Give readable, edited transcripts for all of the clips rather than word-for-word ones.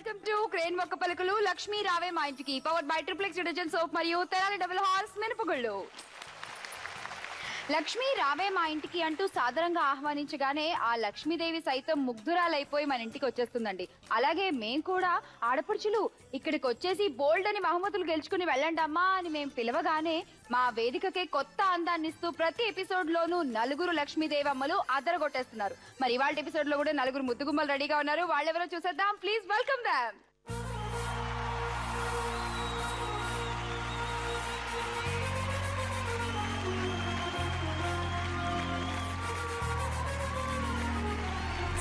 Welcome to crane మొక్క పలుకులు లక్ష్మీ రావే మా ఇంటికి powered by triplex detergent soap మరియు తెనాలి డబుల్ హార్స్ మినపగుళ్ళు. లక్ష్మీ రావే మా ఇంటికి అంటూ సాదరంగా ఆహ్వానించగానే ఆ లక్ష్మీదేవి సైతం ముగ్ధురాలైపోయి మన ఇంటికి వచ్చేస్తుందండి. అలాగే మేం కూడా ఆడపడుచులు ఇక్కడికి వచ్చేసి బోల్డ్ అని బహుమతులు గెలుచుకుని వెళ్ళండి అమ్మా అని మేము పిలవగానే మా వేదికకే కొత్త అందాన్ని ఇస్తూ ప్రతి ఎపిసోడ్ లోనూ నలుగురు లక్ష్మీదేవి అమ్మలు అదరగొట్టేస్తున్నారు. మరి ఇవాళ ఎపిసోడ్ లో కూడా నలుగురు ముద్దుగుమ్మలు రెడీగా ఉన్నారు. వాళ్ళెవరో చూసేద్దాం. Please welcome Dham.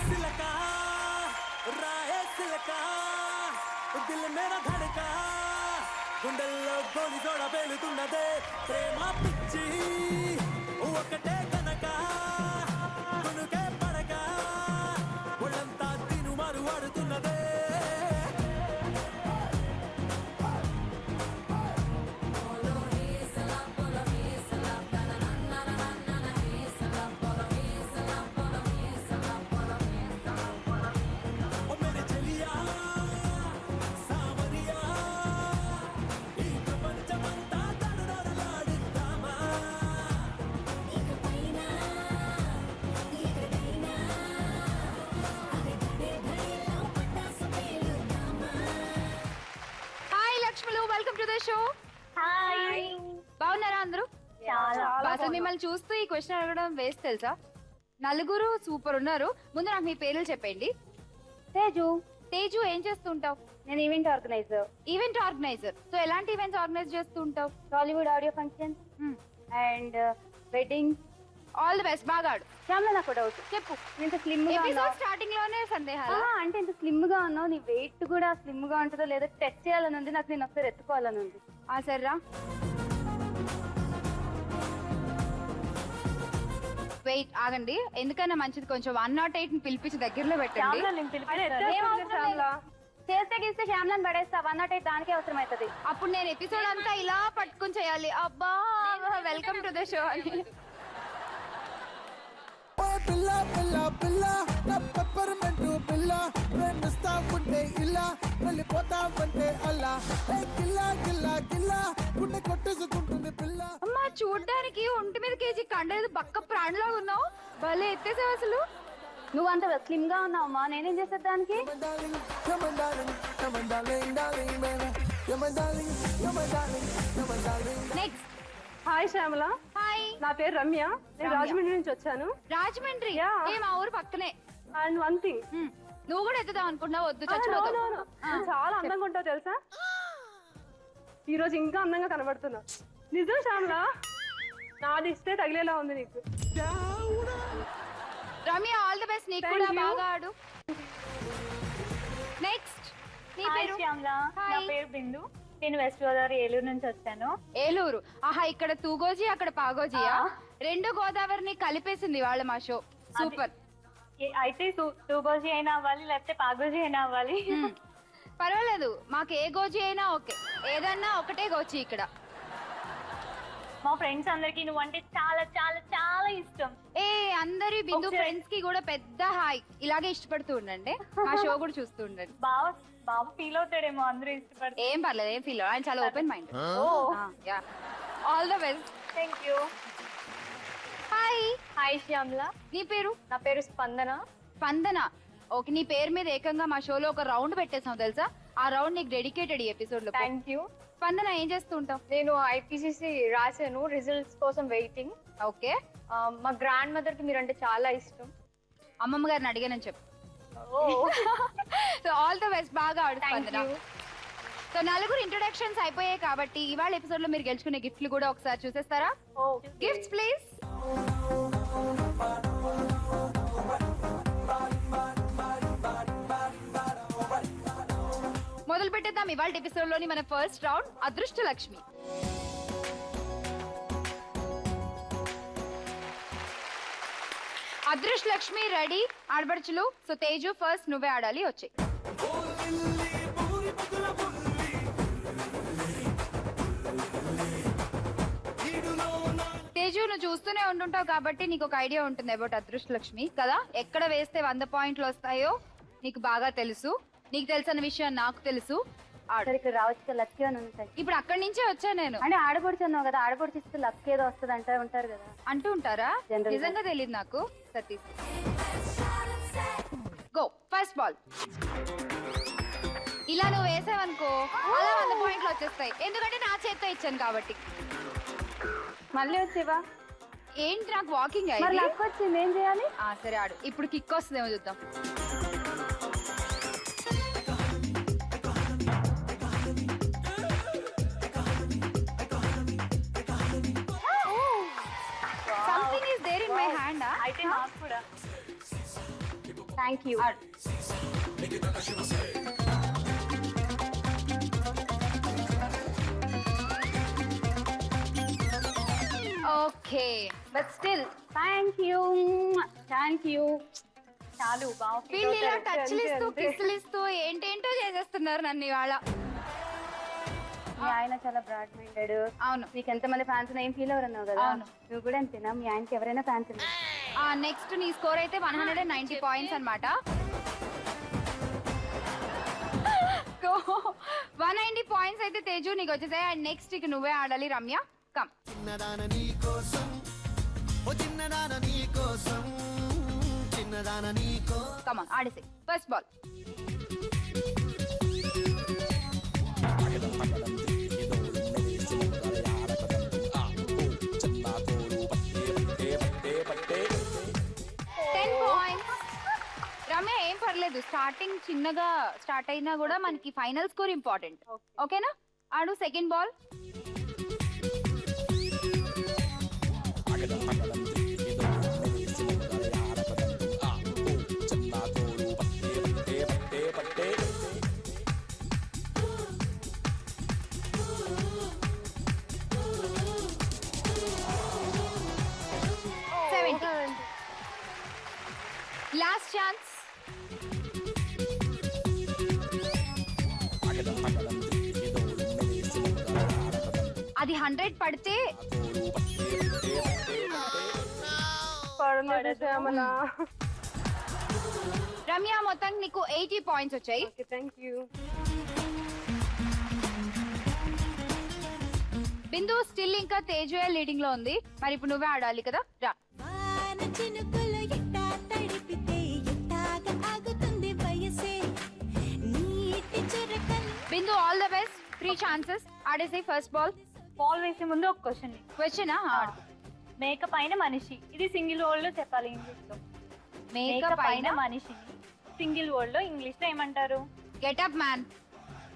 सिलका राहे सिलका दिल मेरा धड़का గుండెల్లో గోలి జోడ పేలుతున్నదే ప్రేమ పిచ్చి ఒకటే కనక కొనుకే పడక ఒళ్ళంతా తిను మారు వాడుతున్నదే welcome to the show. Hi, బాగున్నారా అందరూ? అసలు మిమ్మల్ని చూస్తూ ఈ క్వశ్చన్ అడగడం వేస్ట్ తెలుసా? నలుగురు సూపర్ ఉన్నారు. ముందు నాకు మీ పేర్లు చెప్పండి. తేజు. తేజు, ఏం చేస్తూ ఉంటావు? నేను event organiser. Event organiser. So ఎలాంటి ఈవెంట్స్ ఆర్గనైజ్ చేస్తూ ఉంటావు? Tollywood audio function and wedding. All the best. బాగా ఆడు. శ్యామ్లా, నాకు డౌట్ చెప్పు. ఇంత స్లిమ్ గా ఉన్నావు. స్టార్టింగ్ లోనే సందేహాలు అంటే ఇంత స్లిమ్ గా ఉన్నావు, నీ వెయిట్ కూడా స్లిమ్ గా ఉంటుందో లేదో టెస్ట్ చేయాలని ఉంది. నాకు నేను ఒకసారి ఎత్తుకోవాలని ఉంది. సర్రా, వెయిట్ ఆగండి. ఎందుకన్నా మంచిది కొంచెం 108 ని పిలిపించి దగ్గరలో పెట్టండి. చేస్తే గీస్తే శ్యామ్లాని పడేస్తా. 108 దానికే అవసరం అవుతుంది. అప్పుడు నేను ఎపిసోడ్ అంతా ఇలా పట్టుకుని చేయాలి. అబ్బా, వెల్కమ్ టు ద షో అని. పిల్ల పిల్ల పిల్ల నా పెప్పర్మెంటు పిల్ల ప్రేమిస్తా ఉంటే ఇలా వెళ్ళిపోతావంటే అలా గిల్లా గిల్లా గిల్లా గుండె కొట్టేసుకుంటుంది పిల్ల. అమ్మా, చూడ్డానికి ఒంటి మీద కేజీ కండలేదు బక్క ప్రాణంలా ఉన్నావు. భలే ఎత్తేసావు అసలు. నువ్వు అంత స్లిమ్ గా ఉన్నావమ్మా, నేనేం చేసే దానికి? నెక్స్ట్. హాయ్ శ్యామల. హాయ్, నా పేరు రమ్య. నేను రాజమండ్రి నుంచి వచ్చాను. రాజమండ్రి? మా ఊరు పక్కనే. అండ్ వన్ థింగ్, నువ్వు కూడా ఎత్తుదాం అనుకున్నావు? వద్దు, చచ్చిపోతావు. చాలా అందంగా ఉంటావు తెలుసా. ఈ రోజు ఇంకా అందంగా కనబడుతున్నావు. నిజం శ్యామల, నాది ఇస్తే తగిలేలా ఉంది నీకు. Ramya, all the best. నీకు కూడా బాగా ఆడు. నెక్స్ట్. నీ పేరు? శ్యామల. నా పేరు బిందు. నేను వెస్ట్ గోదావరి ఏలూరు నుంచి వచ్చాను. ఏలూరు? ఆహా, ఇక్కడ తూగోజీ అక్కడ పాగోజీయా? రెండు గోదావరిని కలిపేసింది వాళ్ళ మా షో. సూపర్. అయితే తూగోజీ అయినా అవ్వాలి, లేకపోతే పాగోజీ అయినా అవ్వాలి. పర్వాలేదు, మాకు ఏ గోజీ అయినా ఓకే. ఏదన్నా ఒకటే గోచి ఇక్కడ. మా ఫ్రెండ్స్ అందరికి నువ్వు అంటే చాలా చాలా చాలా ఇష్టం. అందరి బిందు ఫ్రెండ్స్ కి కూడా పెద్ద హాయ్. ఇలాగే ఇష్టపడుతూ ఉండండి. మా షో కూడా చూస్తూ ఉండండి. బాబా ఫీల్ అవుతాడేమో అందరూ ఇష్టపడతారు. ఏం పర్లేదు, ఏం ఫీల్. ఆయన చాలా open mind. All the best. Thank you. Hi. Hi Shyamala. నీ పేరు? నా పేరు స్పందన. స్పందన. ఓకే, నీ పేరు మీద ఏకంగా మా షోలో ఒక రౌండ్ పెట్టేసాం తెలుసా. ఆ రౌండ్ నీకు డెడికేటెడ్ ఈ ఎపిసోడ్ లో. Thank you. స్పందన, ఏం చేస్తూ ఉంటావు? నేను ఐపీసీసీ రాశాను, రిజల్ట్స్ కోసం వెయిటింగ్. ఓకే. మా గ్రాండ్ మదర్ కి మీరంటే చాలా ఇష్టం. అమ్మమ్మ గారిని అడిగానని చెప్పు. So all the best. బాగా ఆడు స్పందన. సో నలుగురు ఇంట్రొడక్షన్స్ అయిపోయాయి కాబట్టి ఇవాళ ఎపిసోడ్ లో మీరు గెలుచుకునే గిఫ్ట్లు కూడా ఒకసారి చూసేస్తారా? Gifts please. మొదలు పెట్టేద్దాం ఇవాళ ఎపిసోడ్ లోని మన ఫస్ట్ రౌండ్, అదృష్ట లక్ష్మి. అదృష్ట లక్ష్మి రెడీ ఆడబడుచులు. సో తేజు ఫస్ట్, నువ్వే ఆడాలి. వచ్చే తేజు, నువ్వు చూస్తూనే ఉంటుంటావు కాబట్టి నీకు ఒక ఐడియా ఉంటుంది అబౌట్ అదృష్ట లక్ష్మి కదా. ఎక్కడ వేస్తే 100 పాయింట్లు వస్తాయో నీకు బాగా తెలుసు. నీకు తెలిసిన విషయం నాకు తెలుసు. ఆడు. సరే ఇక్కడ రావచ్చు కదా, లక్కీ అని ఉంటాయి. ఇప్పుడు అక్కడి నుంచే వచ్చా నేను. అంటే ఆడపడుచు అన్నావు కదా, ఆడపడుచు ఇస్తే లక్ ఏదో వస్తుంది అంటారు ఉంటారు కదా. అంటూ ఉంటారా? General గా. నిజంగా తెలియదు నాకు. Satish go first ball. ఇలా నువ్వు వేసావనుకో అలా 100 పాయింట్లు వచ్చేస్తాయి, ఎందుకంటే నా చేత్తో ఇచ్చాను కాబట్టి. మళ్ళీ వచ్చేవా? ఏంటి నాకు వాకింగ్ మరి అయింది. లక్ వచ్చింది, ఏం చేయాలి? సరే ఆడు. ఇప్పుడు కిక్ వస్తుందేమో చూద్దాం. Something is there in my hand. అయితే నాకు కూడా. Thank you. Okay but still thank you. చాలు బాగా వీళ్ళు ఇలా టచ్లు ఇస్తూ కిస్సులు ఇస్తూ ఏంటేంటో చేసేస్తున్నారు నన్ను ఇవాళ. మీ ఆయన చాలా బ్రాడ్ మైండెడ్. అవును. నీకు ఎంతమంది ఫ్యాన్స్ ఏం ఫీల్ అవ్వరన్నావు కదా. అవును. నువ్వు కూడా అంతేనా? మీ ఆయనకి ఎవరైనా ఫ్యాన్స్ ఉన్నారు? నెక్స్ట్ నీ స్కోర్ అయితే 190 పాయింట్స్ అన్నమాట. 190 పాయింట్స్ అయితే తేజు నీకు వచ్చేసాయి. అండ్ నెక్స్ట్ ఇక నువ్వే ఆడాలి రమ్య. కమ్. చిన్నదాన నీ కోసం, ఓ చిన్నదాన నీ కోసం, చిన్నదాన నీ కోసం. కమ్ ఆన్ ఆడేసి ఫస్ట్ బాల్. రమ్య ఏం పర్లేదు, స్టార్టింగ్ చిన్నగా స్టార్ట్ అయినా కూడా మనకి ఫైనల్ స్కోర్ ఇంపార్టెంట్. ఓకేనా? ఆడు సెకండ్ బాల్. Last chance. అది 100 పడితే పడలేదు శ్యామల. రమ్య మొత్తం నీకు 80 పాయింట్స్ వచ్చాయి. Okay thank you. Bindu still ఇంకా తేజు లీడింగ్ లో ఉంది. మరి ఇప్పుడు నువ్వే ఆడాలి కదా. రా. Bindu all the best. 3 chances. ఆడేసి ఫస్ట్ బాల్. బాల్ వేసే ముందు ఒక క్వశ్చన్. క్వశ్చన్ మేకప్ అయిన మనిషి, ఇది సింగిల్ వర్డ్ లో చెప్పాలి ఇంగ్లీష్ లో. మేకప్ అయిన మనిషిని సింగిల్ వర్డ్ లో ఇంగ్లీష్ లో ఏమంటారు? Getup man.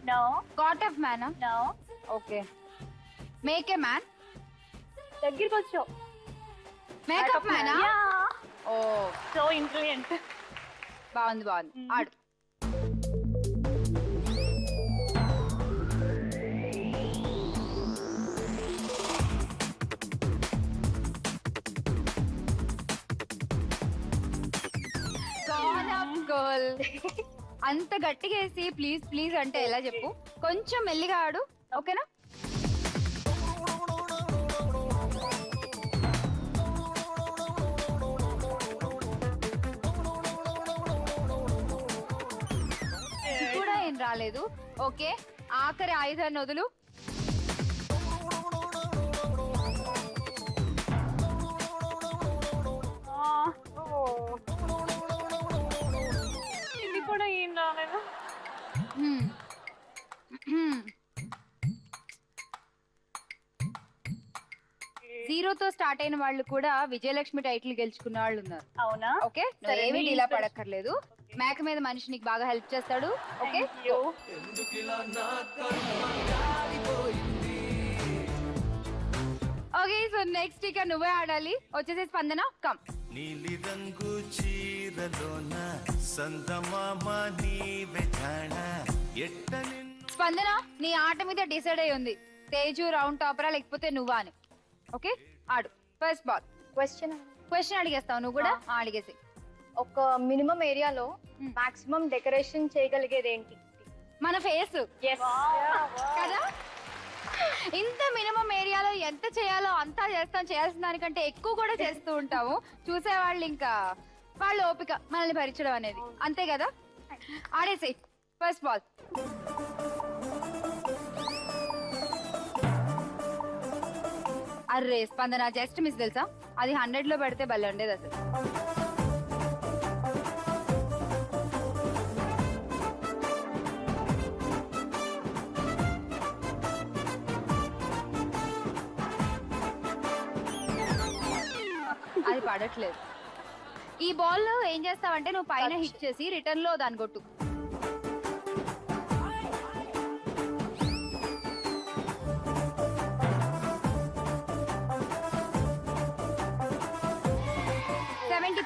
No. Got up man. No. Okay. Make a man. దగ్గరికి వచ్చావు. మేకప్ మ్యానా? Oh so intelligent. బాగుంది బాగుంది. ఆడు. గర్ల్ అంత గట్టిగా వేసి ప్లీజ్ ప్లీజ్ అంటే ఎలా చెప్పు? కొంచెం మెల్లిగా ఆడు. ఓకేనా? ఇది కూడా ఏం రాలేదు. ఓకే, ఆఖరి ఆయుధాన్ని వదులు. ఇది కూడా ఏం రాలేదు. జీరోతో స్టార్ట్ అయిన వాళ్ళు కూడా విజయలక్ష్మి టైటిల్ గెలుచుకున్న వాళ్ళు ఉన్నారు. అవునా? ఓకే, ఏమీ ఇలా పడక్కర్లేదు. మేక మీద మనిషి నీకు బాగా హెల్ప్ చేస్తాడు. Okay, okay. సో నెక్స్ట్ ఇక నువ్వే ఆడాలి. వచ్చేసి స్పందన. కమ్. నీలి రంగు చీరలోన సందమామ నీవే జాణ ఎట్ట నిన్ను. స్పందన నీ ఆట మీద డిసైడ్ అయి ఉంది. తేజు రౌండ్ టాపరా లేకపోతే నువ్వా అని. ఓకే, ఆడు. First ball. క్వశ్చన్ అడిగేస్తావు నువ్వు కూడా. అడిగేసి. ఒక మినిమం ఏరియాలో మాక్సిమం డెకరేషన్ చేయగలిగేది ఏంటి? మన ఫేస్ కదా. ఇంత మినిమం ఏరియాలో ఎంత చేయాలో అంతా చేస్తాం. చేయాల్సిన దానికంటే ఎక్కువ కూడా చేస్తూ ఉంటాము. చూసేవాళ్ళు ఇంకా వాళ్ళ ఓపిక మనల్ని భరించడం అనేది. అంతే కదా. ఆడేసి ఫస్ట్ బాల్. అర్రే స్పందన జస్ట్ మిస్ తెలుసా, అది 100 లో పెడితే భలే ఉండేది అసలు. అది పడట్లేదు. ఈ బాల్ ఏం చేస్తావంటే నువ్వు పైన హిట్ చేసి రిటర్న్ లో దాన్ని కొట్టు.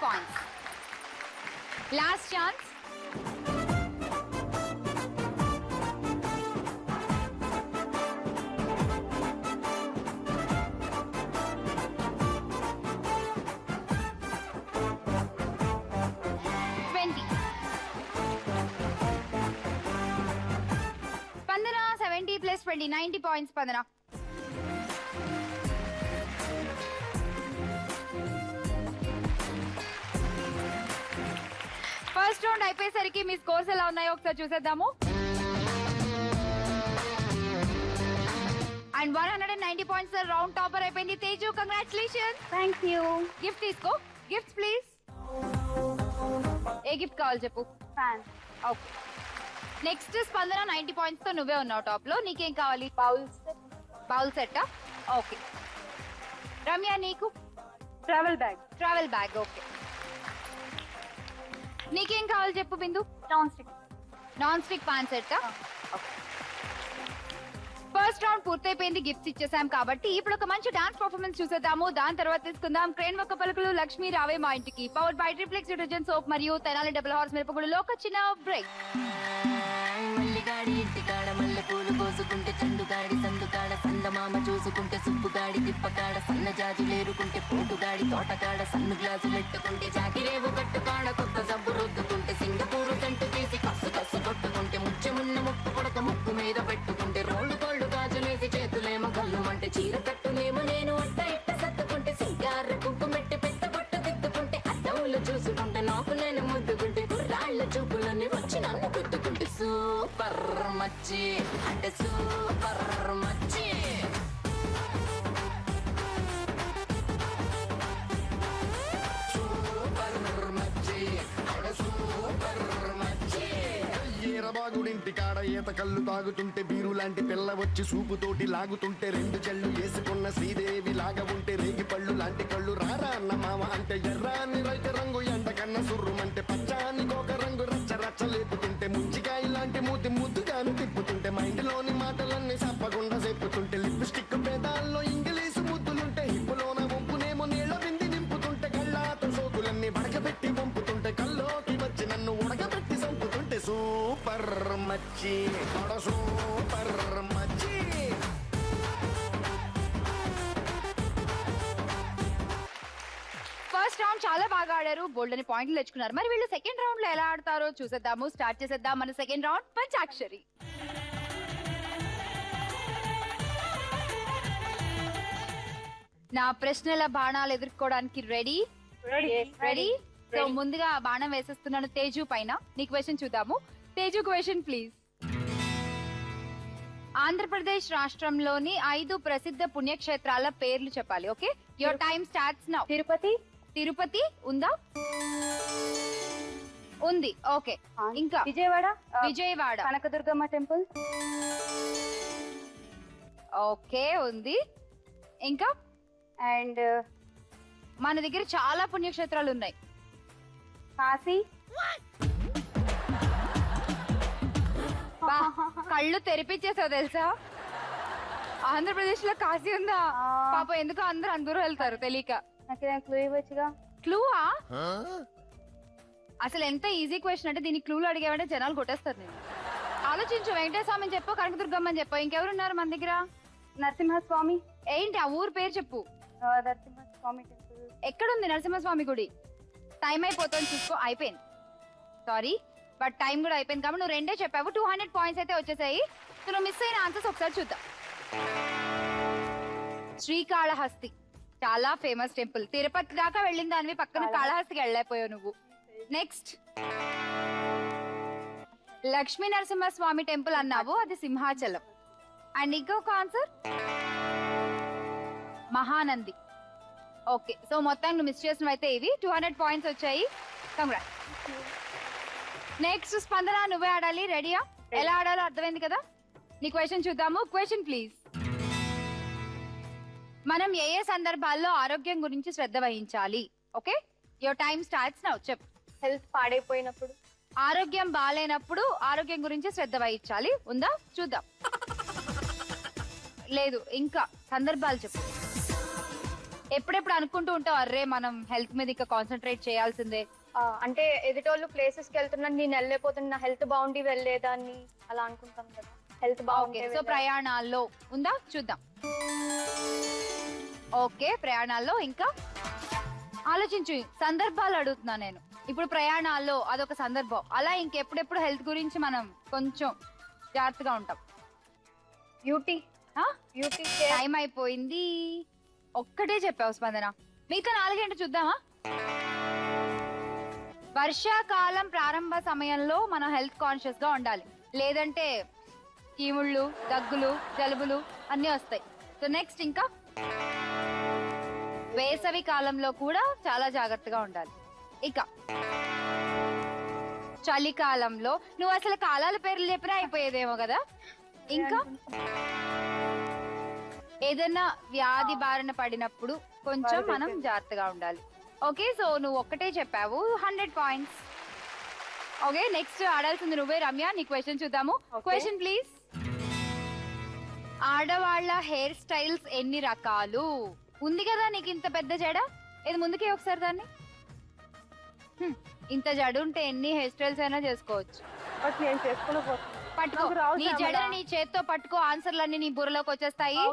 points. Last chance. Spandana 70 plus 20, 90 points Spandana. First round అయిపోయేసరికి మీ స్కోర్స్ ఎలా ఉన్నాయో ఒకసారి చూసేద్దాము. అండ్ 190 పాయింట్స్ రౌండ్ టాపర్ అయిపోయింది Teju. Congratulations. Thank you. Gift తీసుకో. Gifts please. ఏ గిఫ్ట్ కావాలి చెప్పు. ఫ్యాన్. ఓకే. నెక్స్ట్ స్పందన 90 పాయింట్స్ తో నువ్వే ఉన్నావు టాప్ లో. నీకేం కావాలి? Bowl set. ఓకే. రమ్య నీకు? Travel bag. Travel bag. Okay. నీకేం కావాలి చెప్పు Bindu? Non stick pan set. First round పూర్తయిపోయింది, గిఫ్ట్స్ ఇచ్చేసాం కాబట్టి ఇప్పుడు ఒక మంచి డాన్స్ పర్ఫార్మెన్స్ చూసేద్దాము. దాని తర్వాత తీసుకుందాం క్రేన్ ఒక్క పలుకులు లక్ష్మీ రావే మా ఇంటికి, powered by triplex detergent soap మరియు తెనాలి డబుల్ హార్స్ మిరపగుడిలో ఒక చిన్న బ్రేక్. మల్లిగాడి ఇంటికాడ మల్లె పూలు కోసుకుంటే చందుగాడి సందుకాడ సందమామ చూసుకుంటే సుబ్బుగాడి తిప్పకాడ సన్న జాజులేరుకుంటే పోటుగాడి తోటకాడ సన్ను గ్లాసులెట్టుకుంటే జాకిరేవు కట్టుకాడ కొత్త సబ్బు రుద్దుకుంటే సింగపూరు సెంటు తీసి కస్సు కస్సు కొట్టుకుంటే ముచ్చెమున్న ముక్కు కొడక ముక్కు మీద పెట్టుకుంటే రోడ్డు కోళ్ళు గాజులేసి చేతులేమో కళ్ళు అంటే చీర కట్టునేమో నేను అట్ట ఇట్ట సత్తుకుంటే సింగార కుంకుమెట్టి పెద్ద బొట్టు దిద్దుకుంటే అద్దములు చూసుకుంటే నాకు నేను ముద్దుకుంటే కుర్రాళ్ళ చూపులన్నీ వచ్చి నన్ను గుద్దుకుంటే సూపర్ మచ్చి అంటే సూపర్ మచ్చి. ఈరబాగుడింటి కాడ ఈత కళ్ళు తాగుతుంటే బీరు లాంటి పిల్ల వచ్చి సూపుతోటి లాగుతుంటే రెండు చెళ్ళు వేసుకున్న శ్రీదేవి లాగా ఉంటే రేగి పళ్ళు లాంటి కళ్ళు రారా అన్న మామ అంటే ఎర్రాని రైత రంగు ఎండ కన్న సుర్రుమంటే పచ్చాని కోక రంగు రచ్చ రచ్చ లేపుతుంటే ముంచికాయ లాంటి మూతి ముద్దుగాను తిప్పుతుంటే మైండ్లోని మాటలన్నీ చెప్పకుండా చెప్పుతుంటే లిప్స్టిక్ పేదాల్లో ఇంగ్లీషు ముద్దులుంటే హిప్పులోన వంపునేమో నీళ్ళ బింది నింపుతుంటే కళ్ళాతో సోకులన్నీ వడకబెట్టి వంపుతుంటే కల్లోకి వచ్చి నన్ను ఉడకబెట్టి చంపుతుంటే సూపర్ మచ్చి సూపర్ మచ్చి. ఫస్ట్ రౌండ్ చాలా బాగా ఆడారు, బోల్డ్ అని పాయింట్లు తెచ్చుకున్నారు. మరి వీళ్ళు సెకండ్ రౌండ్ లో ఎలా ఆడతారో చూసేద్దాము. స్టార్ట్ చేసేద్దాం మన సెకండ్ రౌండ్ పంచాక్షరి. నా ప్రశ్నల బాణాలు ఎదుర్కోవడానికి రెడీ? రెడీ. సో ముందుగా బాణం వేసేస్తున్నాను తేజు పైన. నీ క్వశ్చన్ చూద్దాము. Teju question please. ఆంధ్రప్రదేశ్ రాష్ట్రంలోని 5 ప్రసిద్ధ పుణ్యక్షేత్రాల పేర్లు చెప్పాలి. Okay, your time starts now. Tirupati. Tirupati ఉందా? ఉంది. ఓకే. ఇంకా విజయవాడ. విజయవాడ. కనకదుర్గమ్మ టెంపుల్. ఓకే ఉంది. ఇంకా అండ్ మన దగ్గర చాలా పుణ్యక్షేత్రాలు ఉన్నాయి. కాశీ. బా, కళ్ళు తెరిపించేసావు తెలుసా. ఆంధ్రప్రదేశ్ లో కాశీ ఉందా? పాప ఎందుకు అందరూ వెళ్తారు తెలియక. నాకు క్లూ ఇవ్వచ్చుగా. క్లూవా? అసలు ఎంత ఈజీ క్వశ్చన్ అంటే దీనికి క్లూలు అడిగామంటే జనాలు కొట్టేస్తారు. నేను ఆలోచించు. వెంకటేశ్వర స్వామిని చెప్పు, కనకదుర్గమ్మ అని చెప్పు. ఇంకెవరున్నారు మన దగ్గర? నరసింహస్వామి. ఏంటి ఆ ఊరు పేరు చెప్పు. నరసింహస్వామి టెంపుల్. ఎక్కడుంది నరసింహస్వామి గుడి? టైం అయిపోతుంది చూసుకో. అయిపోయింది, సారీ బట్ టైం కూడా అయిపోయింది కాబట్టి నువ్వు రెండే చెప్పావు. 200 పాయింట్స్ అయితే వచ్చేసాయి. సో నువ్వు మిస్ అయిన ఆన్సర్స్ ఒకసారి చూద్దాం. శ్రీకాళహస్తి చాలా ఫేమస్ టెంపుల్. తిరుపతి దాకా వెళ్ళిన దానివి పక్కన కాళహస్తికి వెళ్ళలేకపోయావు నువ్వు. నెక్స్ట్ లక్ష్మీ నరసింహస్వామి టెంపుల్ అన్నావు, అది సింహాచలం. అండ్ ఇంకొక ఆన్సర్ మహానంది. ఓకే, సో మొత్తానికి నువ్వు మిస్ చేసినవి అయితే ఇవి 200 పాయింట్స్ వచ్చాయి. కంగ్రాట్స్. నెక్స్ట్ స్పందన, నువ్వే ఆడాలి. రెడీయా? ఎలా ఆడాలో అర్థమైంది కదా. నీ క్వశ్చన్ చూద్దాము. Question please. మనం ఏ ఏ సందర్భాల్లో ఆరోగ్యం గురించి శ్రద్ధ వహించాలి? Okay, your time starts now. చెప్పు. హెల్త్ పాడైపోయినప్పుడు, ఆరోగ్యం బాగాలేనప్పుడు ఆరోగ్యం గురించి శ్రద్ధ వహించాలి. ఉందా? చూద్దాం. లేదు, ఇంకా సందర్భాలు చెప్పు. ఎప్పుడెప్పుడు అనుకుంటూ ఉంటావు అర్రే మనం హెల్త్ మీద ఇంకా కాన్సన్ట్రేట్ చేయాల్సిందే? అంటే ఎదుటోళ్ళు ప్లేసెస్ కి వెళ్తున్నాను, నేను వెళ్ళలేకపోతున్నా, నా హెల్త్ బాగుండి వెళ్ళేదాన్ని అలా అనుకుంటాం కదా. హెల్త్ బాగుంది. సో ప్రయాణాల్లో ఉందా? చూద్దాం. ఓకే, ప్రయాణాల్లో ఇంకా ఆలోచించు. సందర్భాలు అడుగుతున్నా నేను ఇప్పుడు. ప్రయాణాల్లో అదొక సందర్భం. అలా ఇంకెప్పుడెప్పుడు హెల్త్ గురించి మనం కొంచెం జాగ్రత్తగా ఉంటాం? యూటీ టైం అయిపోయింది. ఒక్కటే చెప్పావు స్పందన, మిగతా 4 గంటలు చూద్దామా? వర్షాకాలం ప్రారంభ సమయంలో మనం హెల్త్ కాన్షియస్ గా ఉండాలి, లేదంటే కీముళ్ళు, దగ్గులు, జలుబులు అన్ని వస్తాయి. సో నెక్స్ట్ ఇంకా వేసవి కాలంలో కూడా చాలా జాగ్రత్తగా ఉండాలి. ఇక చలికాలంలో నువ్వు అసలు కాలాల పేర్లు చెప్పినా అయిపోయేదేమో కదా. ఇంకా ఏదైనా వ్యాధి బారిన పడినప్పుడు కొంచెం మనం జాగ్రత్తగా ఉండాలి. ఓకే, సో నువ్వు ఒక్కటే చెప్పావు. 100 పాయింట్స్. ఓకే, నెక్స్ట్ ఆడాల్సింది నువ్వే రమ్య. నీ క్వశ్చన్ చూద్దాము. Question please. ఆడవాళ్ళ హెయిర్ స్టైల్స్ ఎన్ని రకాలు? ఉంది కదా నీకు ఇంత పెద్ద జడ, ఇది ముందుకే ఒకసారి దాన్ని. ఇంత జడ ఉంటే ఎన్ని హెయిర్ స్టైల్స్ అయినా చేసుకోవచ్చు. నేను చేసుకోలేకపోతున్నాను. పట్టుకో, నీ జడని నీ చేత్తో పట్టుకో, ఆన్సర్లన్నీ నీ బుర్రలోకి వచ్చేస్తాయి.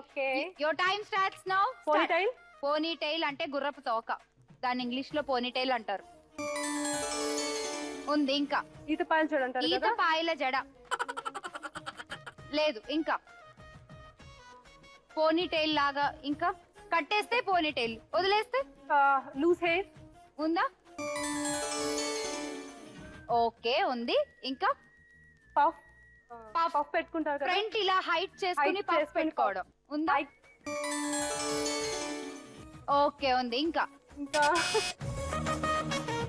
Your time starts now. పోనీ టైల్ అంటే గుర్రపు తోక, దాన్ని ఇంగ్లీష్ లో పోనీ టైల్ అంటారు. ఉంది ఇంకా ఈత పాయల జడ. లేదు, ఇంకా పోనీ టైల్ లాగా. ఇంకా కట్టేస్తే పోనీ టైల్, వదిలేస్తే లూజ్ హెయిర్. ఉందా? ఓకే, ఉంది. ఇంకా పఫ్ పెట్టుకుంటారు కదా, ఫ్రంట్ ఇలా హైట్ చేసుకుని పఫ్ పెట్టుకోవడం. ఉందా? ఓకే, ఉంది. ఇంకా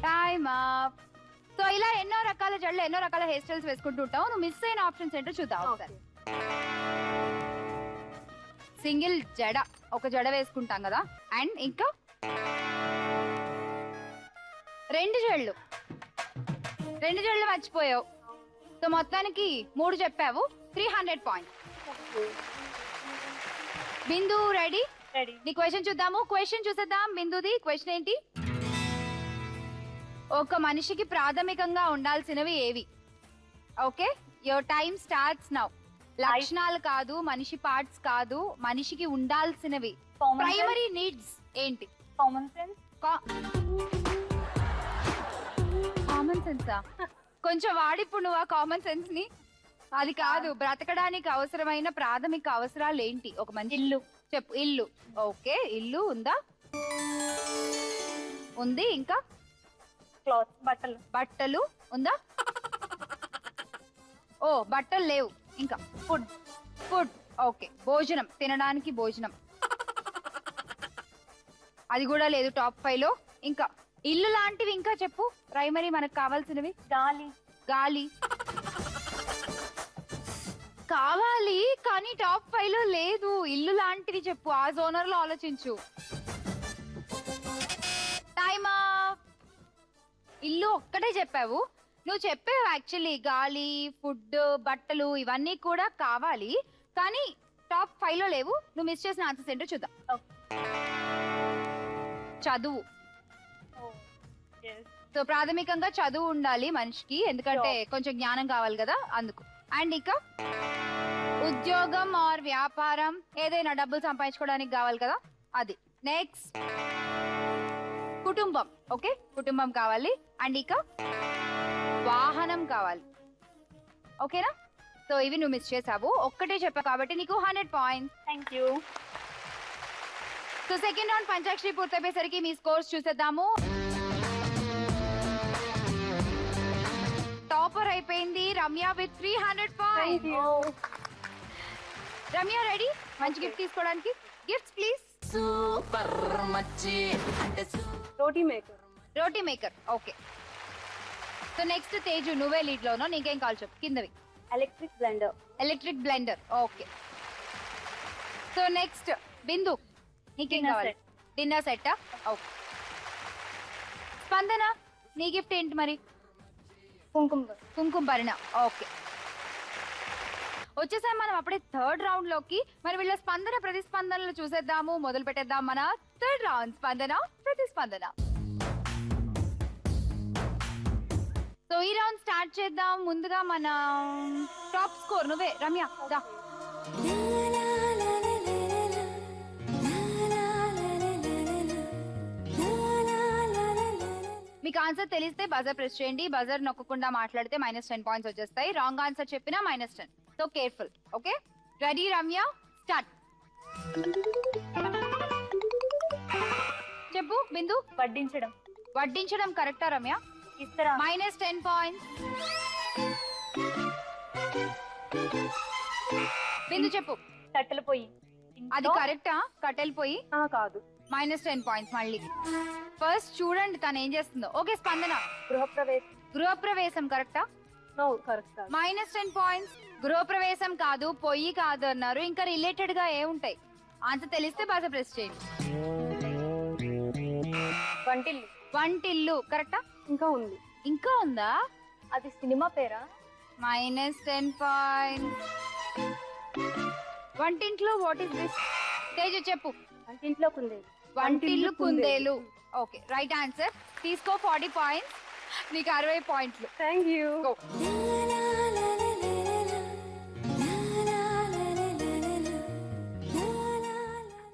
టైమ్ అప్. సో ఇలా ఎన్నో రకాల జడలు, ఎన్నో రకాల హెయిర్ స్టైల్స్ వేసుకుంటూ ఉంటావు. నువ్వు మిస్ అయిన ఆప్షన్స్ ఏంటో చూద్దాం ఒకసారి. సింగిల్ జడ, ఒక జడ వేసుకుంటాం కదా. అండ్ ఇంకా 2 జడలు మర్చిపోయావు. సో మొత్తానికి 3 చెప్పావు. 300 పాయింట్స్. బిందు రెడీ? నీ క్వశ్చన్ చూద్దాము. క్వశ్చన్ చూసేద్దాం. బిందుది క్వశ్చన్ ఏంటి? ఒక మనిషికి ప్రాథమికంగా ఉండాల్సినవి ఏవి? Okay, your time starts now. లక్షణాలు కాదు, మనిషి పార్ట్స్ కాదు, మనిషికి ఉండాల్సినవి ప్రైమరీ నీడ్స్ ఏంటి? Common sense. కామన్ సెన్సా? కొంచెం వాడిప్పుడు నువ్వు ఆ కామన్ సెన్స్ ని. అది కాదు, బ్రతకడానికి అవసరమైన ప్రాథమిక అవసరాలు ఏంటి ఒక మనిషి? ఇల్లు. చెప్పు. ఇల్లు. ఓకే, ఇల్లు ఉందా? ఉంది. ఇంకా క్లాత్, బట్టలు ఉందా? ఓ, బట్టలు లేవు. ఇంకా ఫుడ్. ఓకే, భోజనం, తినడానికి భోజనం, అది కూడా లేదు టాప్ 5 లో. ఇంకా ఇల్లు లాంటివి ఇంకా చెప్పు. ప్రైమరీ మనకు కావాల్సినవి. గాలి కావాలి, కానీ టాప్ 5 లో లేదు. ఇల్లు లాంటివి చెప్పు, ఆ జోనర్ లో ఆలోచించు. Time up. ఇల్లు ఒక్కటే చెప్పావు. నువ్వు చెప్పావు యాక్చువల్లీ గాలి, ఫుడ్, బట్టలు ఇవన్నీ కూడా కావాలి, కానీ టాప్ 5 లో లేవు. నువ్వు మిస్ చేసిన ఆన్సర్స్ ఏంటో చూద్దాం. చదువు. సో ప్రాథమికంగా చదువు ఉండాలి మనిషికి, ఎందుకంటే కొంచెం జ్ఞానం కావాలి కదా, అందుకు. అండ్ ఇంకా ఉద్యోగం ఆర్ వ్యాపారం, ఏదైనా డబ్బులు సంపాదించుకోవడానికి కావాలి కదా, అది. నెక్స్ట్ కుటుంబం. ఓకే, కుటుంబం కావాలి. అండ్ ఇక వాహనం కావాలి. ఓకేనా? సో ఇవి నువ్వు మిస్ చేసావు. ఒక్కటే చెప్పావు కాబట్టి నీకు 100 points. Thank you. So second round పంచాక్షరి పూర్తయిపోయేసరికి మీ స్కోర్స్ చూసేద్దాము. టాపర్ అయిపోయింది Ramya with 300 points. Ramya ready మంచి గిఫ్ట్ తీసుకోవడానికి? Gifts please. సూపర్ మచ్చి అంటే roti maker. Okay, so next Teju నువ్వే లీడ్ లోనో, నీకేం కాల్ చెప్పు కిందవి. Electric blender. Okay, so next Bindu నీకేం కావాలి? Dinner set. ఓకే, స్పందన నీ గిఫ్ట్ ఏంటి మరి? కుంకుమ భరణ. ఓకే, వచ్చేసాం మనం అప్పుడే థర్డ్ రౌండ్ లోకి. మరి వీళ్ళ స్పందన ప్రతిస్పందనలు చూసేద్దాము. మొదలు పెట్టేద్దాం మన థర్డ్ రౌండ్, స్పందన ప్రతిస్పందన. సో ఈ రౌండ్ స్టార్ట్ చేద్దాం. ముందుగా మన టాప్ స్కోర్ నువ్వే రమ్య రా. మీకు ఆన్సర్ తెలిస్తే బజర్ ప్రెస్ చేయండి. బజర్ నొక్కకుండా మాట్లాడితే -10 పాయింట్స్ వచ్చేస్తాయి. రాంగ్ ఆన్సర్ చెప్పినా -10. So careful. Okay, ready Ramya, start. చెప్పు బిందు. వడ్డించడం కరెక్టా రమ్య? -10 పాయింట్స్. బిందు చెప్పు. కట్టెలు పొయ్యి. అది కరెక్టా? కట్టెలు పొయ్యి కాదు. -10 పాయింట్స్ మళ్ళీ. ఫస్ట్ చూడండి తను ఏం చేస్తుందో. ఓకే స్పందన. గృహప్రవేశం కరెక్టా? కరెక్ట్ కాదు. -10 పాయింట్స్. గృహప్రవేశం కాదు, పొయ్యి కాదు అన్నారు. ఇంకా రిలేటెడ్ గా ఏముంటాయి? ఆన్సర్ తెలిస్తే బాగా ప్రెస్ చేయండి. వంటిల్లు కరెక్టా? ఇంకా ఉందా? అది సినిమా పేరా? -10 పాయింట్స్. వంటింట్లో వాట్ ఇస్ దిస్? తేజు చెప్పు. వంటిల్లు కుందేలు. Okay, right answer. తీసుకో 40 పాయింట్స్. నీకు 60 పాయింట్లు. Thank you.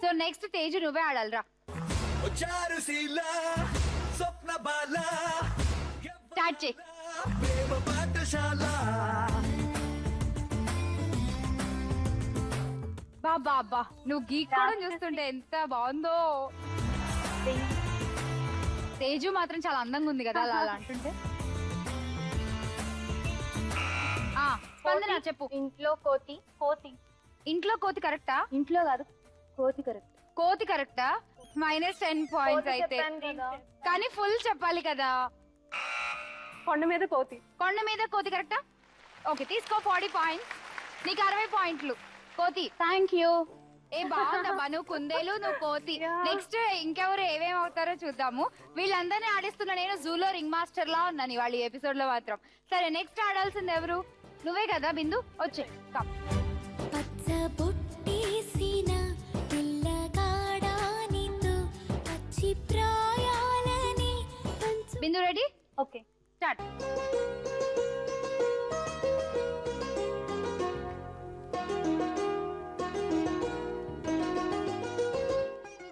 So next Teju నువ్వే ఆడాలిరా. స్టార్ట్ చేయి. బాబా నువ్వు గీక్కోవడం చూస్తుంటే ఎంత బాగుందో. తేజు మాత్రం చాలా అందంగా ఉంది కదా అలా అంటుంటే. స్పందన చెప్పు. ఇంట్లో కోతి కరెక్టా? ఇంట్లో కాదు, కోతి కరెక్ట్. కోతి కరెక్టా? -10 పాయింట్స్ అయితే. కానీ ఫుల్ చెప్పాలి కదా. కొండ మీద కోతి కరెక్టా? ఓకే, తీసుకో 40 పాయింట్స్. నీకు 60 పాయింట్లు. కోతి. Thank you. ఏ బాగుందమ్మా, నువ్వు కుందేలు, నువ్వు కోతి. నెక్స్ట్ ఇంకెవరు ఏమేమి అవుతారో చూద్దాము. వీళ్ళందరినీ ఆడిస్తున్నా నేను జూలో రింగ్ మాస్టర్ లా ఉన్నాను ఇవాళ ఈ ఎపిసోడ్ లో మాత్రం. సరే నెక్స్ట్ ఆడాల్సింది ఎవరు? నువ్వే కదా బిందు. వచ్చే బిందు రెడీ? Okay, start.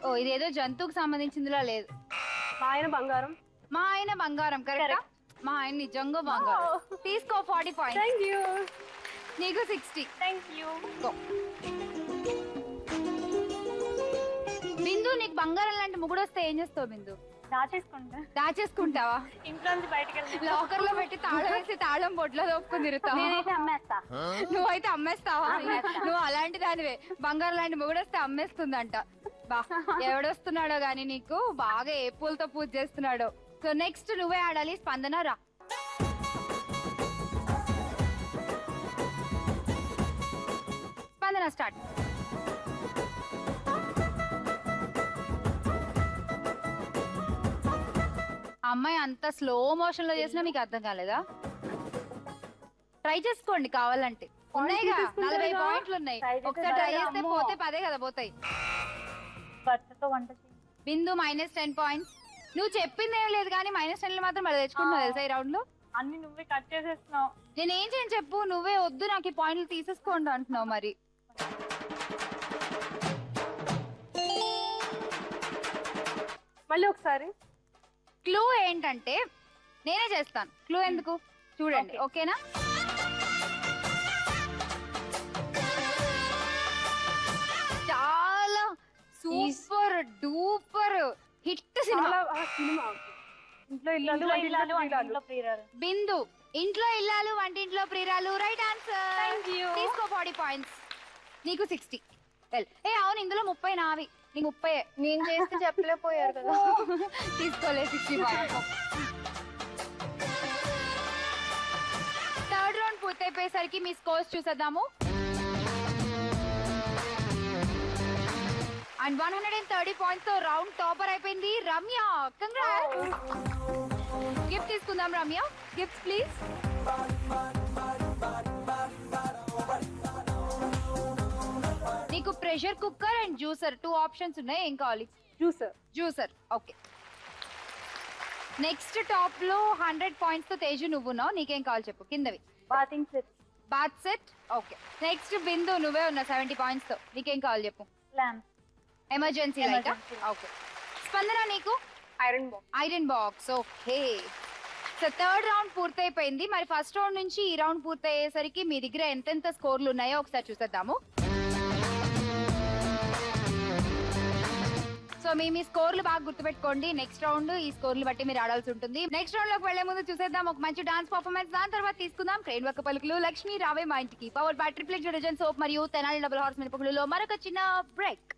ఓ ఇదేదో జంతువుకు సంబంధించిందిలా లేదు. మా ఆయన బంగారం కరెక్టా? మా ఆయన నిజంగా బంగారం. తీసుకో 40 పాయింట్స్. Thank you. నీకు 60. Thank you. బిందు నీకు బంగారం లాంటి ముగ్గుడు వస్తే ఏం చేస్తావు బిందు? దాచేసుకుంటావా? ఇంట్లో నుంచి బయటకు లాకర్ లో పెట్టి తాళం వేసి తాళం బొట్లో దొక్కుని తిరుగుతావా? నువ్వైతే అమ్మేస్తావా? నువ్వు అలాంటి దానివే. బంగారం లాంటి ముగ్గుడు వస్తే అమ్మేస్తుందంట. బా ఎవడొస్తున్నాడో గాని నీకు బాగా ఏ పూలతో పూజ చేస్తున్నాడో. సో నెక్స్ట్ నువ్వే ఆడాలి. స్పందన రా. స్పందన స్టార్ట్. అమ్మాయి అంత స్లో మోషన్ లో చేసినా మీకు అర్థం కాలేదా? ట్రై చేసుకోండి కావాలంటే. ఉన్నాయిగా 40 పాయింట్లు ఉన్నాయి. ఒకసారి ట్రై చేస్తే పోతే 10 కదా పోతాయి. బిందు -10 పాయింట్స్. నువ్వు చెప్పింది ఏం లేదు కానీ -10 మాత్రం మళ్ళీ తెచ్చుకుంటున్నావు తెలుసా ఈ రౌండ్ లో. అన్ని నువ్వే కట్ చేసేస్తున్నావు. నేనేం చేయను చెప్పు. నువ్వే వద్దు నాకు ఈ పాయింట్లు తీసేసుకోండి అంటున్నావు. మరి మళ్ళీ ఒకసారి క్లూ ఏంటంటే నేనే చేస్తాను. క్లూ ఎందుకు చూడండి. ఓకేనా? చాలా సూపర్ డూపర్ హిట్ సినిమా. ఇంట్లో ఇల్లాలు వంటింట్లో ప్రియురాలు. బిందు ఇంట్లో ఇల్లాలు వంటింట్లో ప్రియురాలు. Right answer. Thank you. తీసుకో 40 పాయింట్స్. నీకు 60. ఏ అవును, ఇందులో 30 నావి, నీకు 30. నేను చేస్తే చెప్పలేకపోయారు కదా. తీసుకోలే 60 పాయింట్స్. థర్డ్ రౌండ్ పూర్తయిపోయేసరికి మీ స్కోర్స్ చూసేద్దాము. అండ్ 130 పాయింట్స్ తో రౌండ్ టాపర్ అయిపోయింది రమ్య. కంగ్రాట్స్. గిఫ్ట్ తీసుకుందాం రమ్య. Gifts please. నీకు pressure cooker and juicer 2 options ఉన్నాయి. ఏం కావాలి? జ్యూసర్. ఓకే. నెక్స్ట్ టాప్ లో 100 పాయింట్స్ తో తేజు నువ్వున్నావు. నీకేం కావాలి చెప్పు. కిందవి బాత్ సెట్. ఓకే. నెక్స్ట్ బిందు నువ్వే ఉన్నావు 70 పాయింట్స్ తో. నీకేం కావాలి చెప్పు. Emergency light. ఓకే. స్పందన నీకు iron box. Okay. So third round పూర్తయిపోయింది. మరి ఫస్ట్ రౌండ్ నుంచి ఈ రౌండ్ పూర్తయ్యేసరికి మీ దగ్గర ఎంతెంత స్కోర్లు ఉన్నాయో ఒకసారి చూసేద్దాము. సో మీ స్కోర్లు బాగా గుర్తుపెట్టుకోండి. నెక్స్ట్ రౌండ్ ఈ స్కోర్లు బట్టి మీరు ఆడాల్సి ఉంటుంది. నెక్స్ట్ రౌండ్ లోకి వెళ్లే ముందు చూసేద్దాం ఒక మంచి డాన్స్ పర్ఫార్మెన్స్. దాని తర్వాత తీసుకుందాం ట్రైన్ వక్క పలుకులు లక్ష్మి రావే మా ఇంటికి power by triplex detergent soap మరియు తెనాలి డబుల్ హార్స్ మినపగుళ్ళలో మరొక చిన్న బ్రేక్.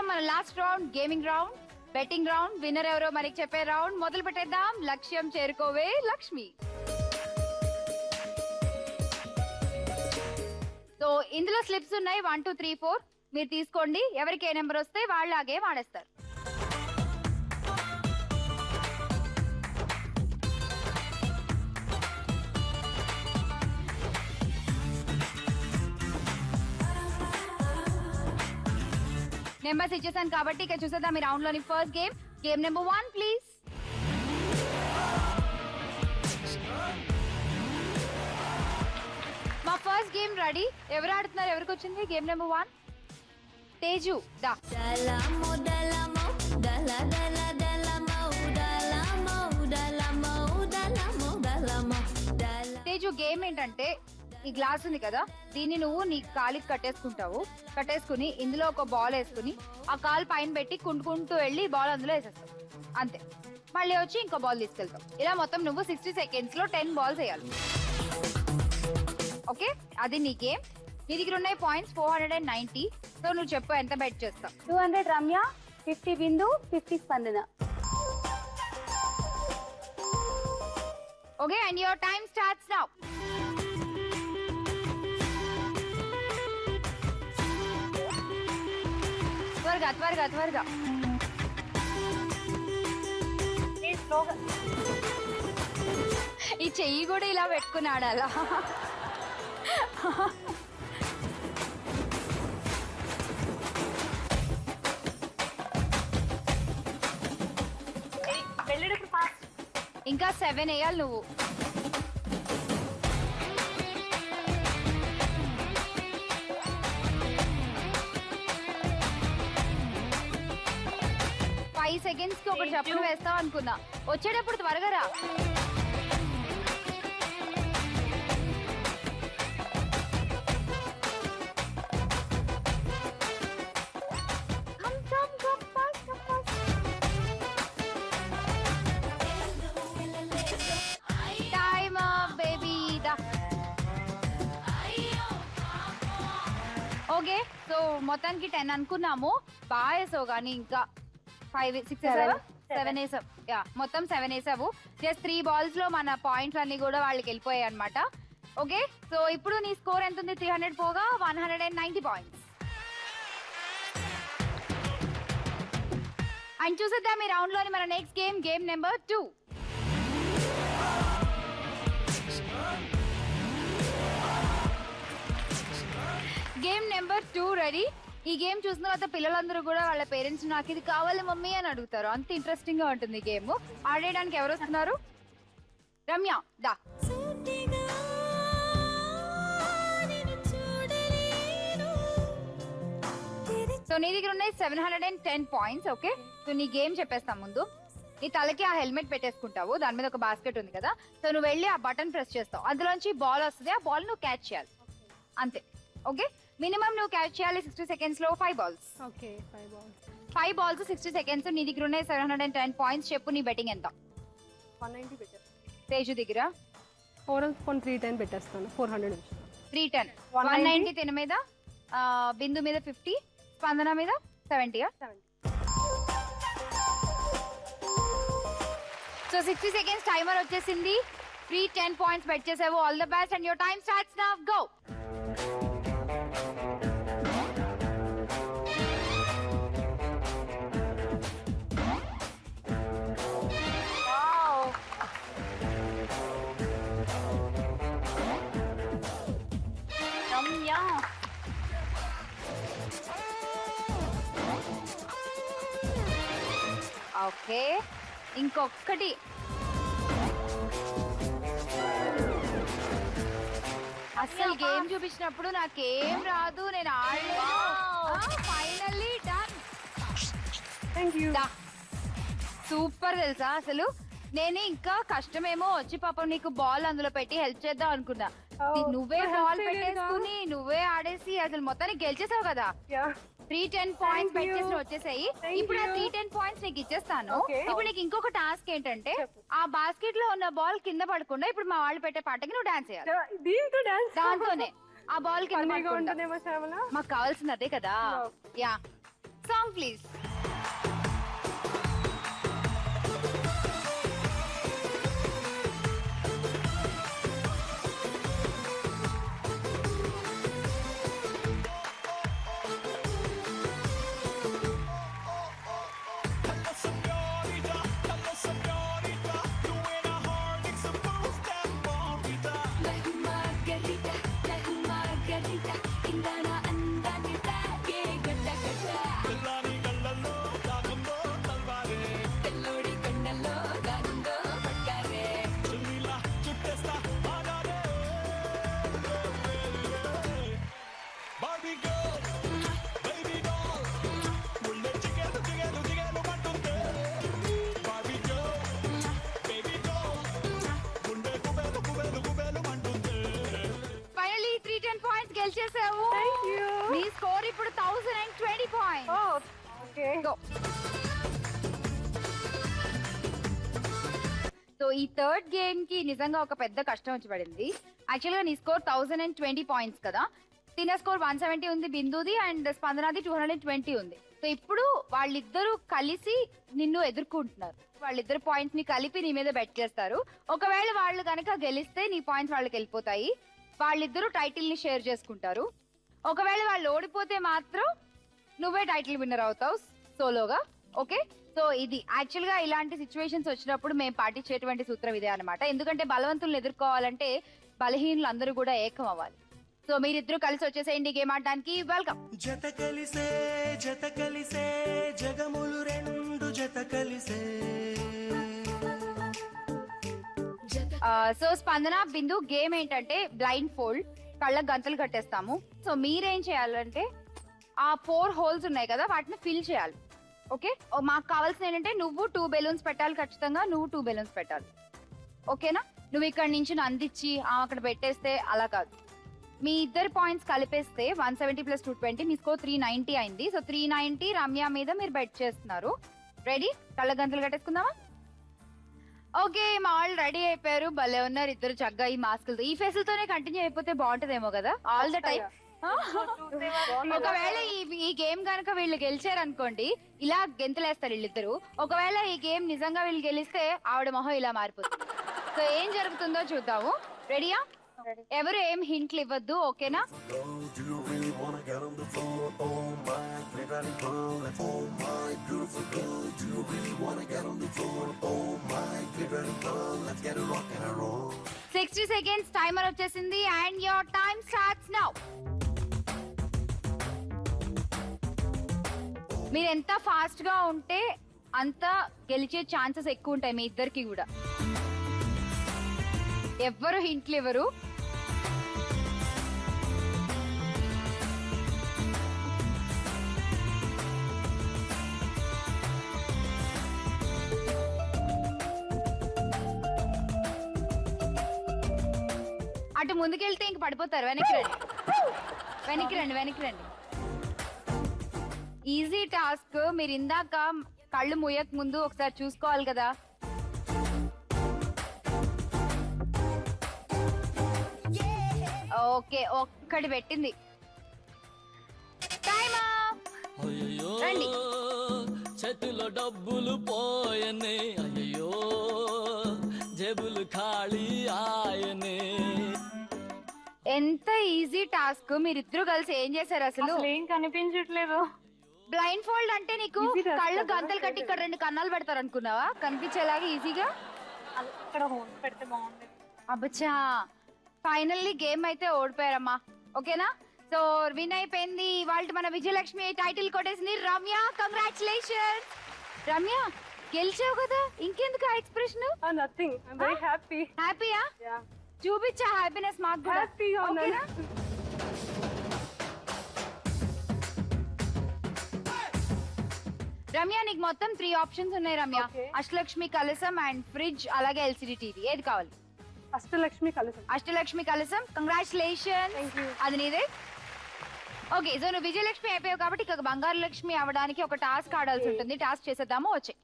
మన last round gaming round, betting round. Winner ఎవరో మనకి చెప్పే రౌండ్ మొదలు పెట్టేద్దాం. లక్ష్యం చేరుకోవే లక్ష్మి. సో ఇందులో స్లిప్స్ ఉన్నాయి 1 2 3 4. మీరు తీసుకోండి. ఎవరికి ఏ నెంబర్ వస్తే వాళ్ళు ఆ గేమ్ ఆడేస్తారు. నెంబర్స్ ఇచ్చేసాను కాబట్టి ఇక చూసేద్దాం ఈ రౌండ్ లోని first game. Game number 1 please. మా ఫస్ట్ గేమ్ రెడీ. ఎవరు ఆడుతున్నారు? ఎవరికి వచ్చింది గేమ్ నెంబర్ 1? తేజు దా. తేజు గేమ్ ఏంటంటే ఈ గ్లాస్ ఉంది కదా, దీన్ని నువ్వు నీ కాలికి కట్టేసుకుని ఇందులో ఒక బాల్ వేసుకుని ఆ కాలు పైన పెట్టి కుంటుకుంటూ వెళ్ళి బాల్ అందులో వేసేస్తావు. అంతే. మళ్ళీ వచ్చి ఇంకో బాల్ తీసుకెళ్తావు. ఇలా మొత్తం నువ్వు 60 seconds లో 10 balls వేయాలి. ఓకే, అది నీ గేమ్. నీ దగ్గర ఉన్నాయి పాయింట్స్ 490. సో నువ్వు చెప్పు ఎంత బెట్ చేస్తావు? 200 రమ్య, 50 బిందు, 50 స్పందన. Okay, and your time starts now. త్వరగా ఈ చెయ్యి కూడా ఇలా పెట్టుకుని ఆడాలా? ఇంకా 7 వేయాలి నువ్వు. seconds కి ఒకటి చప్పుడు వేస్తావు అనుకున్నా. వచ్చేటప్పుడు త్వరగా రా. సో మొత్తానికి 10 అనుకున్నాము, బాగా వేసావు కానీ ఇంకా 5 6 7 వేసావు. యా, మొత్తం 7 వేసావు. జస్ట్ 3 balls లో మన పాయింట్స్ అన్ని కూడా వాళ్ళకి వెళ్ళిపోయాయి అనమాట. ఓకే, సో ఇప్పుడు నీ స్కోర్ ఎంత ఉంది? 300 పోగా 190 పాయింట్స్. అండ్ చూసేద్దాం ఈ రౌండ్ లోని మన next game number 2. Game number 2 ready. ఈ గేమ్ చూసిన తర్వాత పిల్లలందరూ కూడా వాళ్ళ పేరెంట్స్ నాకు ఇది కావాలి మమ్మీ అని అడుగుతారు. అంత ఇంట్రెస్టింగ్ గా ఉంటుంది ఈ గేమ్. ఆడేయడానికి ఎవరు వస్తున్నారు? రమ్య దా. సో నీ దగ్గర ఉన్నాయి 710 పాయింట్స్. ఓకే, సో నీ గేమ్ చెప్పేస్తాం ముందు. నీ తలకి ఆ హెల్మెట్ పెట్టేసుకుంటావు, దాని మీద ఒక బాస్కెట్ ఉంది కదా. సో నువ్వు వెళ్ళి ఆ బటన్ ప్రెస్ చేస్తావు, అందులోంచి బాల్ వస్తుంది, ఆ బాల్ నువ్వు క్యాచ్ చేయాలి అంతే. ఓకే, మినిమం నువ్వు క్యాచ్ చేయాలి 60 seconds లో 5 balls. Okay, 5 balls 60 seconds. నీ దగ్గర ఉన్నాయి 710 పాయింట్స్. చెప్పు నీ బెట్టింగ్ ఎంత? 190 పెట్టేస్తాను. తేజు దగ్గర 310 పెట్టేస్తాను. 400 310. 190 తిన మీద, బిందు మీద 50, స్పందన మీద 70. సో 60 seconds టైమర్ వచ్చేసింది. 310 పాయింట్స్ బెట్ చేసావు. All the best and your time starts now. Go. Ramya okay, ఇంకొకటి. అసలు గేమ్ చూపించినప్పుడు నాకేం రాదు, నేను ఆడలేదు. Finally done. Thank you. Super తెలుసా, అసలు నేను ఇంకా కష్టమేమో వచ్చి పాపం నీకు బాల్ అందులో పెట్టి హెల్ప్ చేద్దాం అనుకున్నా. నువ్వే బాల్ పెట్టేసుకుని నువ్వే ఆడేసి అసలు మొత్తానికి గెలిచేసావు కదా. 310 పాయింట్స్ బెట్ చేసి వచ్చేసాయి. ఇప్పుడు ఆ 310 పాయింట్స్ నీకు ఇచ్చేస్తాను. ఇప్పుడు నీకు ఇంకొక టాస్క్ ఏంటంటే, ఆ బాస్కెట్ లో ఉన్న బాల్ కింద పడకుండా ఇప్పుడు మా వాళ్ళు పెట్టే పాటకి నువ్వు డాన్స్ చేయాలి. దీంతో డాన్స్? దాంతోనే ఆ బాల్ కింద పడకుండా. మాకు కావాల్సింది అదే కదా. Yeah, song please. గెలిచేసావు. నీ స్కోర్ ఇప్పుడు 1020 పాయింట్స్. సో ఈ థర్డ్ గేమ్ కి నిజంగా ఒక పెద్ద కష్టం వచ్చి పడింది. యాక్చువల్ గా నీ స్కోర్ 1020 పాయింట్స్ కదా. తిన స్కోర్ 170 ఉంది బిందుది, అండ్ స్పందనది 220 ఉంది. సో ఇప్పుడు వాళ్ళిద్దరూ కలిసి నిన్ను ఎదుర్కొంటున్నారు. వాళ్ళిద్దరు పాయింట్స్ ని కలిపి నీ మీద బెట్ చేస్తారు. ఒకవేళ వాళ్ళు కనుక గెలిస్తే నీ పాయింట్స్ వాళ్ళకి వెళ్ళిపోతాయి. వాళ్ళిద్దరూ టైటిల్ ని షేర్ చేసుకుంటారు. ఒకవేళ వాళ్ళు ఓడిపోతే మాత్రం నువ్వే టైటిల్ విన్నర్ అవుతావు సోలోగా. ఓకే, సో ఇది యాక్చువల్ గా ఇలాంటి సిచ్యువేషన్స్ వచ్చినప్పుడు మేము పాటించేటువంటి సూత్రం ఇదే అనమాట. ఎందుకంటే బలవంతులను ఎదుర్కోవాలంటే బలహీనులు అందరూ కూడా ఏకం అవ్వాలి. సో మీరిద్దరూ కలిసి వచ్చేసేయండి గేమ్ ఆడడానికి. వెల్కమ్. జత కలిసే జగములు రెండు జత కలిసే. సో స్పందన, బిందు, గేమ్ ఏంటంటే బ్లైండ్ ఫోల్డ్, కళ్ళకు గంతలు కట్టేస్తాము. సో మీరేం చేయాలంటే ఆ 4 హోల్స్ ఉన్నాయి కదా, వాటిని ఫిల్ చేయాలి. ఓకే, మాకు కావాల్సిన ఏంటంటే నువ్వు 2 బెలూన్స్ పెట్టాలి, ఖచ్చితంగా నువ్వు 2 బెలూన్స్ పెట్టాలి. ఓకేనా? నువ్వు ఇక్కడ నుంచి అందించి అక్కడ పెట్టేస్తే అలా కాదు. మీ ఇద్దరు పాయింట్స్ కలిపేస్తే 170 + 220 మీ స్కోర్ 390 అయింది. సో 390 రమ్య మీద మీరు బెట్ చేస్తున్నారు. రెడీ? కళ్ళ గంతలు కట్టేసుకుందామా? ఓకే, మా వాళ్ళు రెడీ అయిపోయారు. భలే ఉన్నారు ఇద్దరు చక్కగా ఈ మాస్కులతో. ఈ ఫేసులతోనే కంటిన్యూ అయిపోతే బాగుంటదేమో కదా. ఆల్ ద టైమ్ ఒకవేళ ఈ గేమ్ కనుక వీళ్ళు గెలిచారు అనుకోండి, ఇలా గెంతులేస్తారు వీళ్ళిద్దరు. ఒకవేళ ఈ గేమ్ నిజంగా వీళ్ళు గెలిస్తే ఆవిడ మొహం ఇలా మారిపోతుంది. సో ఏం జరుగుతుందో చూద్దాము. రెడీయా? ఎవరు ఏం హింట్లు ఇవ్వద్దు, ఓకేనా? Sixty seconds టైమర్ వచ్చేసింది and your time starts now. మీరు ఎంత ఫాస్ట్ గా ఉంటే అంత గెలిచే ఛాన్సెస్ ఎక్కువ ఉంటాయి మీ ఇద్దరికి కూడా. ఎవ్వరు హింట్లు ఇవ్వరు. అటు ముందుకెళ్తే ఇంక పడిపోతారు. వెనక్కి రండి, వెనక్కి రండి, వెనక్కి రండి. Easy task. మీరు ఇందాక కళ్ళు మూయక ముందు ఒకసారి చూసుకోవాలి కదా. ఓకే, ఒక్కటి పెట్టింది. Time up. రండి. చేతిలో డబ్బులు పోయనే, అయ్యో జేబులు ఖాళీ ఆయనే. ఎంత ఈజీ టాస్క్. మీరిద్దరు కలిసి ఏం చేశారు అసలు? ఏం కనిపించట్లేదు. బ్లైండ్ ఫోల్డ్ అంటే నీకు కళ్ళు గంతలు కట్టి ఇక్కడ 2 కన్నాలు పెడతారు అనుకున్నావా కనిపించేలాగా ఈజీగా? ఇక్కడ పెడితే బాగుంది. అబ్బచ్చా, ఫైనల్లీ గేమ్ అయితే ఓడిపోయారమ్మా. ఓకేనా? సో విన్ అయిపోయింది వాళ్ళు. మన విజయలక్ష్మి టైటిల్ కొట్టేసింది రమ్య. కంగ్రాచులేషన్స్ రమ్య, గెలిచావు కదా, ఇంకెందుకు ఆ expression? Nothing, I am very happy. హ్యాపీయా? చూపించా హ్యాపీనెస్ మాకు కూడా. హ్యాపీగా ఉన్నాను. రమ్య, నీకు మొత్తం 3 ఆప్షన్స్ ఉన్నాయి రమ్య. అష్టలక్ష్మి కలసం అండ్ ఫ్రిడ్జ్, అలాగే ఎల్సిడి టీవీ. ఏది కావాలి? అష్టలక్ష్మి కలసం. అష్టలక్ష్మి కలసం. కంగ్రాచులేషన్, అది నీదే. ఓకే, సో నువ్వు విజయలక్ష్మి అయిపోయావు కాబట్టి ఇక బంగారు లక్ష్మి అవడానికి ఒక టాస్క్ ఆడాల్సి ఉంటుంది. టాస్క్ చేసేద్దాము, వచ్చే.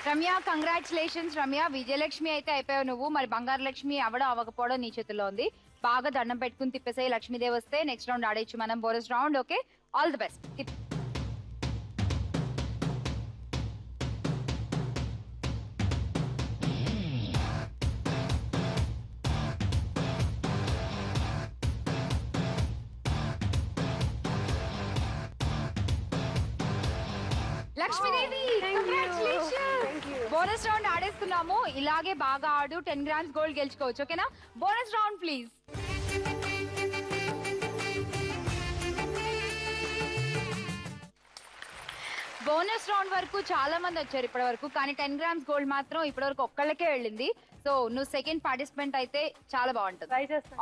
రమ్య, కంగ్రాచులేషన్స్ రమ్య. విజయలక్ష్మి అయితే అయిపోయావు నువ్వు. మరి బంగారు లక్ష్మి అవడం అవ్వకపోవడం నీ చేతుల్లో ఉంది. బాగా దండం పెట్టుకుని తిప్పేసాయి. లక్ష్మీదేవి వస్తే నెక్స్ట్ రౌండ్ ఆడేచ్చు మనం, bonus round. Okay, all the best. Lakshmidevi, bonus round ఆడేస్తున్నాము. ఇలాగే బాగా ఆడు, 10 గ్రామ్స్ గోల్డ్ గెలుచుకోవచ్చు. ఓకేనా? Bonus round please. Bonus round వరకు చాలా మంది వచ్చారు ఇప్పటి వరకు, కానీ 10 గ్రామ్స్ గోల్డ్ మాత్రం ఇప్పటి వరకు ఒక్కళ్ళకే వెళ్ళింది. సో నువ్వు సెకండ్ పార్టిసిపెంట్ అయితే చాలా బాగుంటుంది.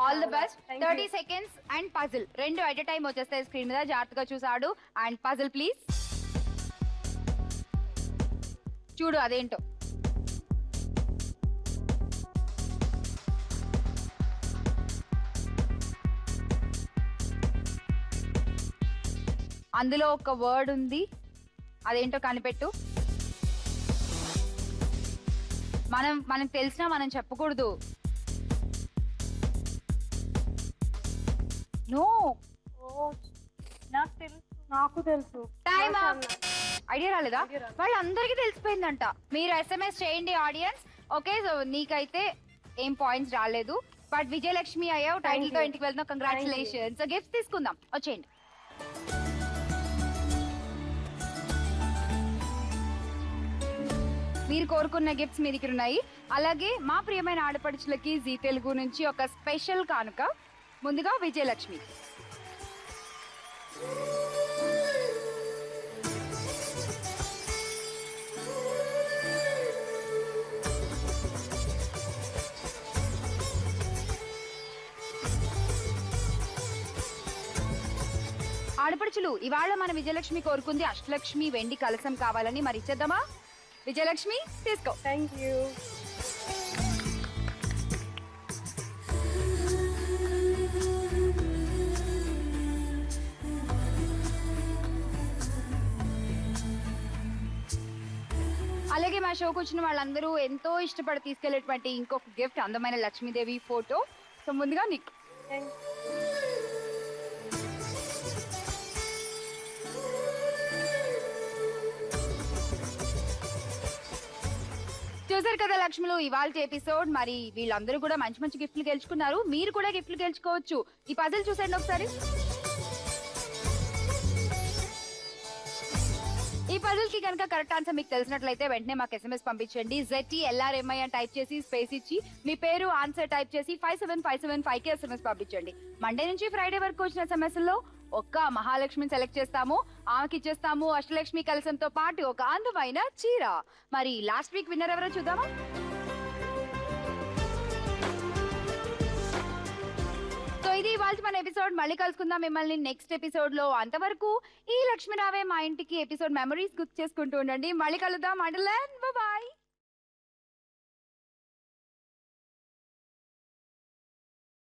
All the best. 30 seconds and puzzle 2 at a time వచ్చేస్తాయి స్క్రీన్ మీద. జాగ్రత్తగా చూసాడు. And puzzle please. చూడు అదేంటో. అందులో ఒక వర్డ్ ఉంది, అదేంటో కనిపెట్టు. మనకు తెలిసినా మనం చెప్పకూడదు. నో, నాకు తెలుసు. Time up. ఐడియా రాలేదా? వాళ్ళందరికీ తెలిసిపోయిందంట. మీరు SMS చేయండి ఆడియన్స్. ఓకే, సో నీకైతే ఏం పాయింట్స్ రాలేదు, బట్ విజయలక్ష్మి అయ్యావు. టైటిల్ తో ఇంటికి వెళ్తున్నావు. కంగ్రాచులేషన్స్. సో గిఫ్ట్స్ తీసుకుందాం, వచ్చేయండి. మీరు కోరుకున్న గిఫ్ట్స్ మీ దగ్గర ఉన్నాయి. అలాగే మా ప్రియమైన ఆడపడుచులకి జీ తెలుగు నుంచి ఒక స్పెషల్ కానుక. ముందుగా విజయలక్ష్మి. ఆడపడుచులు, ఇవాళ మన విజయలక్ష్మి కోరుకుంది అష్టలక్ష్మి వెండి కలసం కావాలని. మరి ఇచ్చేద్దామా? విజయలక్ష్మి తీసుకో. Thank you. అలాగే మా షోకి వచ్చిన వాళ్ళందరూ ఎంతో ఇష్టపడి తీసుకెళ్లేటువంటి ఇంకొక గిఫ్ట్, అందమైన లక్ష్మీదేవి ఫోటో. సో ముందుగా నీకు చూసారు కదా లక్ష్ములు, ఇవాళ ఎపిసోడ్. మరి వీళ్ళందరూ కూడా మంచి మంచి గిఫ్ట్లు గెలుచుకున్నారు. మీరు కూడా గిఫ్ట్లు గెలుచుకోవచ్చు. ఈ పజిల్ చూసండి ఒకసారి. ఈ పజిల్ కి కనుక కరెక్ట్ ఆన్సర్ మీకు తెలిసినట్లయితే వెంటనే మాకు SMS పంపించండి. ZTLRMI అని టైప్ చేసి స్పేస్ ఇచ్చి మీ పేరు ఆన్సర్ టైప్ చేసి 57575 కి SMS పంపించండి. మండే నుంచి ఫ్రైడే వరకు వచ్చిన సమస్యల్లో ఒక్క మహాలక్ష్మిని సెలెక్ట్ చేస్తాము. ఆమెకి ఇచ్చేస్తాము అష్టలక్ష్మి కలశంతో పాటు ఒక అందమైన చీర. మరి లాస్ట్ వీక్ విన్నర్ ఎవరో చూద్దామా? సో ఇది ఇవాళ మన ఎపిసోడ్. మళ్ళీ కలుసుకుందాం మిమ్మల్ని నెక్స్ట్ ఎపిసోడ్ లో. అంతవరకు ఈ లక్ష్మీరావే మా ఇంటికి ఎపిసోడ్ మెమరీస్ గుర్తు చేసుకుంటూ ఉండండి. మళ్ళీ కలుద్దాం. అండర్లాండ్ బాయ్.